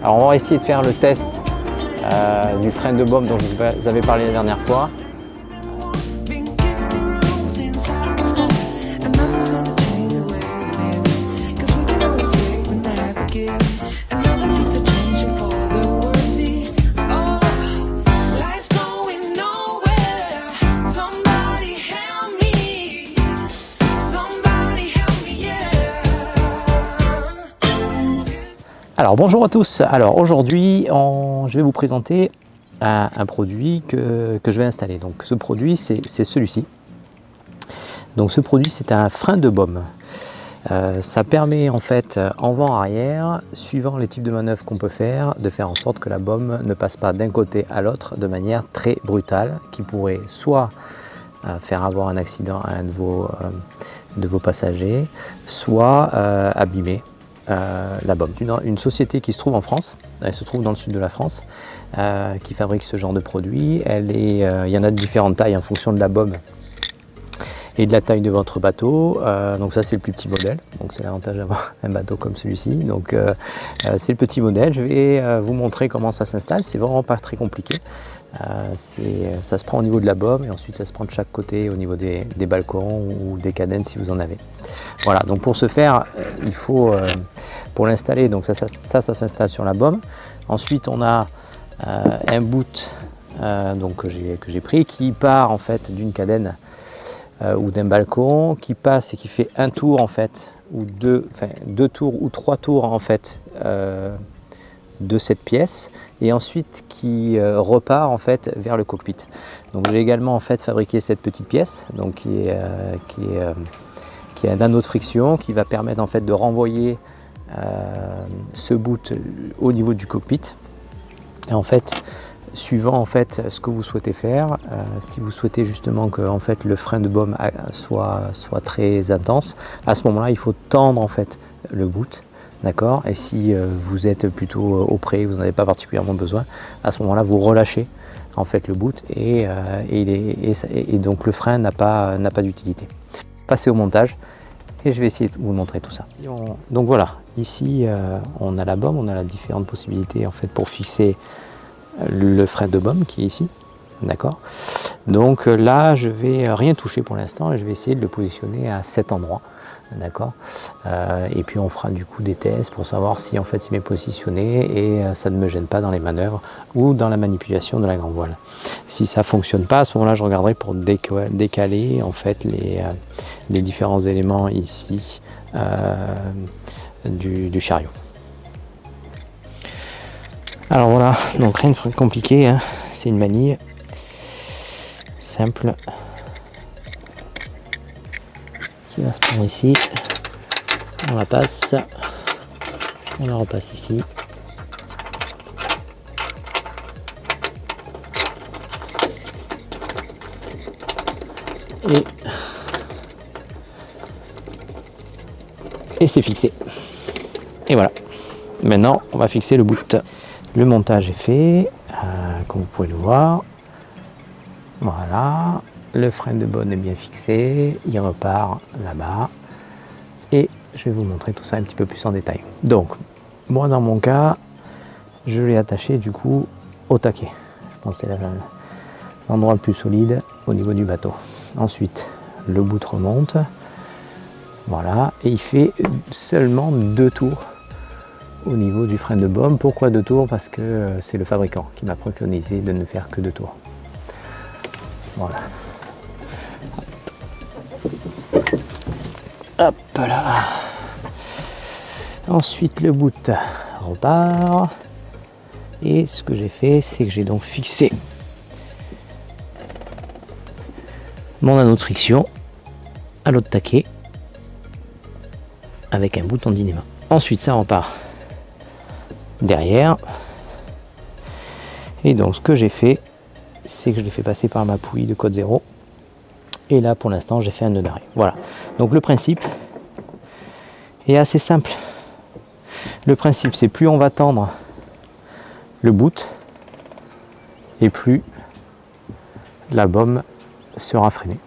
Alors on va essayer de faire le test du frein de baume dont je vous avais parlé la dernière fois. Alors bonjour à tous, alors aujourd'hui je vais vous présenter un produit que je vais installer. Donc ce produit c'est celui-ci. Donc ce produit c'est un frein de baume. Ça permet en fait en vent-arrière, suivant les types de manœuvres qu'on peut faire, de faire en sorte que la baume ne passe pas d'un côté à l'autre de manière très brutale, qui pourrait soit faire avoir un accident à un de vos passagers, soit abîmer la baume. Une société qui se trouve en France, elle se trouve dans le sud de la France, qui fabrique ce genre de produit. Il y en a de différentes tailles en fonction de la baume et de la taille de votre bateau. Donc ça c'est le plus petit modèle, donc c'est l'avantage d'avoir un bateau comme celui-ci. Donc c'est le petit modèle, je vais vous montrer comment ça s'installe, c'est vraiment pas très compliqué. Ça se prend au niveau de la baume et ensuite ça se prend de chaque côté au niveau des balcons ou des cadènes si vous en avez. Voilà, donc pour ce faire, il faut, pour l'installer, donc ça s'installe sur la baume. Ensuite on a un bout donc que j'ai pris qui part en fait d'une cadène ou d'un balcon, qui passe et qui fait un tour en fait, ou deux tours ou trois tours en fait de cette pièce, et ensuite qui repart en fait vers le cockpit. Donc j'ai également en fait fabriqué cette petite pièce, donc qui a un anneau de friction qui va permettre en fait de renvoyer ce bout au niveau du cockpit. Et en fait, suivant en fait ce que vous souhaitez faire, si vous souhaitez justement que en fait le frein de baume soit très intense, à ce moment-là il faut tendre en fait le bout. D'accord. Et si vous êtes plutôt au près, vous n'en avez pas particulièrement besoin, à ce moment-là, vous relâchez en fait le bout et donc le frein n'a pas d'utilité. Passez au montage et je vais essayer de vous montrer tout ça. Donc voilà, ici on a la baume, on a les différentes possibilités en fait pour fixer le frein de baume qui est ici. D'accord. Donc là, je vais rien toucher pour l'instant et je vais essayer de le positionner à cet endroit. D'accord. Et puis on fera du coup des tests pour savoir si en fait c'est bien positionné et ça ne me gêne pas dans les manœuvres ou dans la manipulation de la grande voile. Si ça fonctionne pas, à ce moment-là je regarderai pour décaler en fait les différents éléments ici du chariot. Alors voilà, donc rien de compliqué, hein. C'est une manille simple qui va se prendre ici, on la passe, on la repasse ici, et c'est fixé. Et voilà, maintenant on va fixer le bout. Le montage est fait, comme vous pouvez le voir. Voilà, le frein de baume est bien fixé, il repart là-bas et je vais vous montrer tout ça un petit peu plus en détail. Donc, moi dans mon cas, je l'ai attaché du coup au taquet. Je pense que c'est l'endroit le plus solide au niveau du bateau. Ensuite, le bout remonte, voilà, et il fait seulement 2 tours au niveau du frein de baume. Pourquoi 2 tours? Parce que c'est le fabricant qui m'a préconisé de ne faire que 2 tours. Voilà. Hop là. Ensuite le bout repart. Et ce que j'ai fait, c'est que j'ai donc fixé mon anneau de friction à l'autre taquet avec un bouton d'inéma. Ensuite ça repart derrière. Et donc ce que j'ai fait, c'est que je l'ai fait passer par ma poulie de code 0 et là pour l'instant j'ai fait un nœud d'arrêt. Voilà, donc le principe est assez simple. Le principe c'est plus on va tendre le bout et plus la baume sera freinée.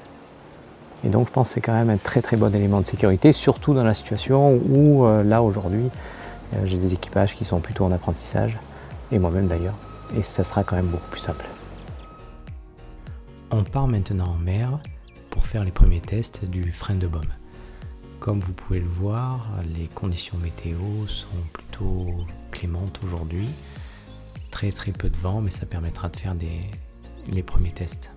Et donc je pense que c'est quand même un très très bon élément de sécurité, surtout dans la situation où là aujourd'hui J'ai des équipages qui sont plutôt en apprentissage, et moi-même d'ailleurs, et ça sera quand même beaucoup plus simple. On part maintenant en mer pour faire les premiers tests du frein de baume. Comme vous pouvez le voir, les conditions météo sont plutôt clémentes aujourd'hui. Très peu de vent, mais ça permettra de faire les premiers tests.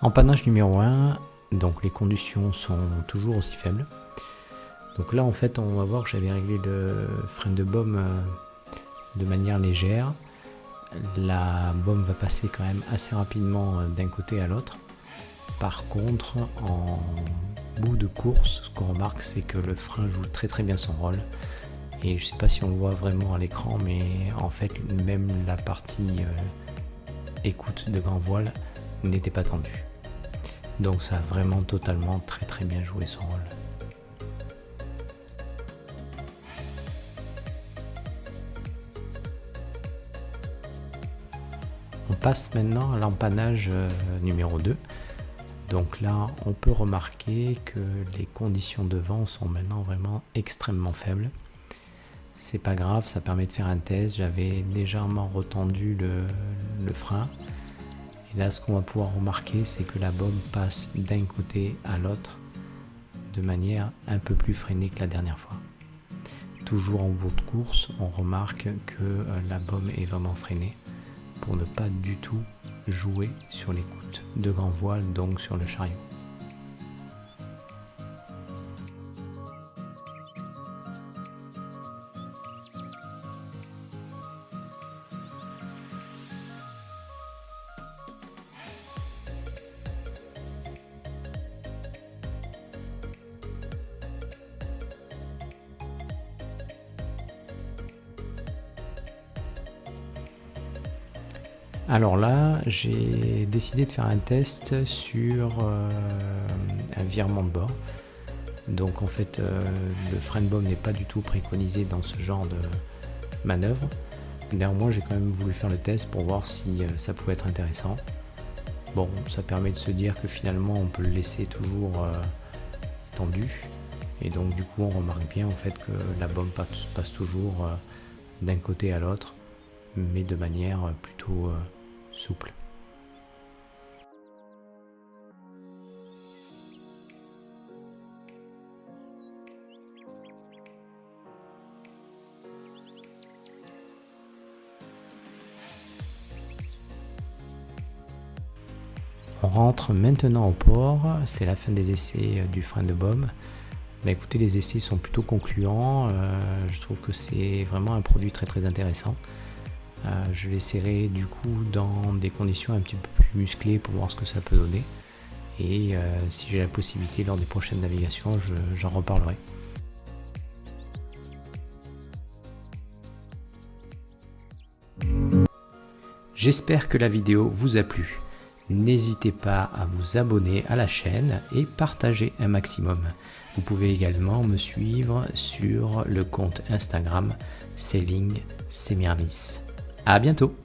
Empannage numéro 1, donc les conditions sont toujours aussi faibles. Donc là en fait on va voir que j'avais réglé le frein de baume de manière légère. La baume va passer quand même assez rapidement d'un côté à l'autre. Par contre en bout de course, ce qu'on remarque c'est que le frein joue très bien son rôle. Et je sais pas si on le voit vraiment à l'écran, mais en fait même la partie écoute de grand voile n'était pas tendue. Donc ça a vraiment totalement très bien joué son rôle. On passe maintenant à l'empannage numéro 2. Donc là, on peut remarquer que les conditions de vent sont maintenant vraiment extrêmement faibles. C'est pas grave, ça permet de faire un test. J'avais légèrement retendu le frein. Et là, ce qu'on va pouvoir remarquer, c'est que la baume passe d'un côté à l'autre de manière un peu plus freinée que la dernière fois. Toujours en bout de course, on remarque que la baume est vraiment freinée pour ne pas du tout jouer sur l'écoute de grand voile, donc sur le chariot. Alors là, j'ai décidé de faire un test sur un virement de bord. Donc en fait, le frein de baume n'est pas du tout préconisé dans ce genre de manœuvre. Néanmoins, j'ai quand même voulu faire le test pour voir si ça pouvait être intéressant. Bon, ça permet de se dire que finalement, on peut le laisser toujours tendu. Et donc du coup, on remarque bien en fait que la baume passe toujours d'un côté à l'autre, mais de manière plutôt souple. On rentre maintenant au port, c'est la fin des essais du frein de baume. Bah écoutez, les essais sont plutôt concluants, je trouve que c'est vraiment un produit très intéressant. Je l'essaierai du coup dans des conditions un petit peu plus musclées pour voir ce que ça peut donner. Et si j'ai la possibilité lors des prochaines navigations, j'en reparlerai. J'espère que la vidéo vous a plu. N'hésitez pas à vous abonner à la chaîne et partager un maximum. Vous pouvez également me suivre sur le compte Instagram Sailing Semiramis. À bientôt!